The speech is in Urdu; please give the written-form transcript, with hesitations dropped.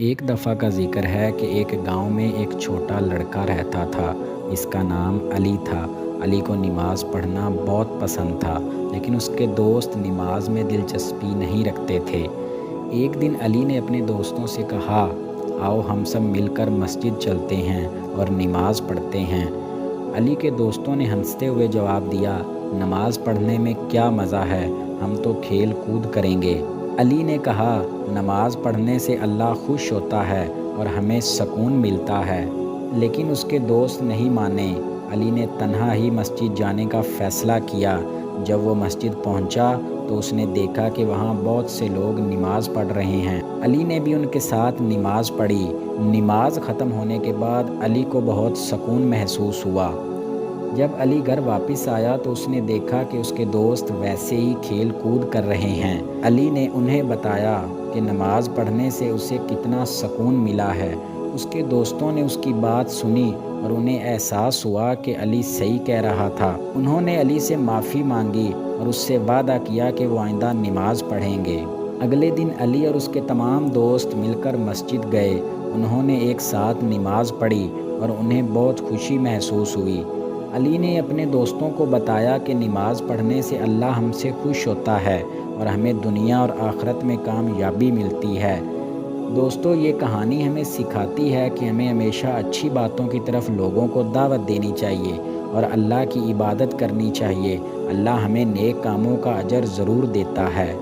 ایک دفعہ کا ذکر ہے کہ ایک گاؤں میں ایک چھوٹا لڑکا رہتا تھا جس کا نام علی تھا۔ علی کو نماز پڑھنا بہت پسند تھا، لیکن اس کے دوست نماز میں دلچسپی نہیں رکھتے تھے۔ ایک دن علی نے اپنے دوستوں سے کہا، آؤ ہم سب مل کر مسجد چلتے ہیں اور نماز پڑھتے ہیں۔ علی کے دوستوں نے ہنستے ہوئے جواب دیا، نماز پڑھنے میں کیا مزہ ہے، ہم تو کھیل کود کریں گے۔ علی نے کہا، نماز پڑھنے سے اللہ خوش ہوتا ہے اور ہمیں سکون ملتا ہے۔ لیکن اس کے دوست نہیں مانے۔ علی نے تنہا ہی مسجد جانے کا فیصلہ کیا۔ جب وہ مسجد پہنچا تو اس نے دیکھا کہ وہاں بہت سے لوگ نماز پڑھ رہے ہیں۔ علی نے بھی ان کے ساتھ نماز پڑھی۔ نماز ختم ہونے کے بعد علی کو بہت سکون محسوس ہوا۔ جب علی گھر واپس آیا تو اس نے دیکھا کہ اس کے دوست ویسے ہی کھیل کود کر رہے ہیں۔ علی نے انہیں بتایا کہ نماز پڑھنے سے اسے کتنا سکون ملا ہے۔ اس کے دوستوں نے اس کی بات سنی اور انہیں احساس ہوا کہ علی صحیح کہہ رہا تھا۔ انہوں نے علی سے معافی مانگی اور اس سے وعدہ کیا کہ وہ آئندہ نماز پڑھیں گے۔ اگلے دن علی اور اس کے تمام دوست مل کر مسجد گئے۔ انہوں نے ایک ساتھ نماز پڑھی اور انہیں بہت خوشی محسوس ہوئی۔ علی نے اپنے دوستوں کو بتایا کہ نماز پڑھنے سے اللہ ہم سے خوش ہوتا ہے اور ہمیں دنیا اور آخرت میں کامیابی ملتی ہے۔ دوستو، یہ کہانی ہمیں سکھاتی ہے کہ ہمیں ہمیشہ اچھی باتوں کی طرف لوگوں کو دعوت دینی چاہیے اور اللہ کی عبادت کرنی چاہیے۔ اللہ ہمیں نیک کاموں کا اجر ضرور دیتا ہے۔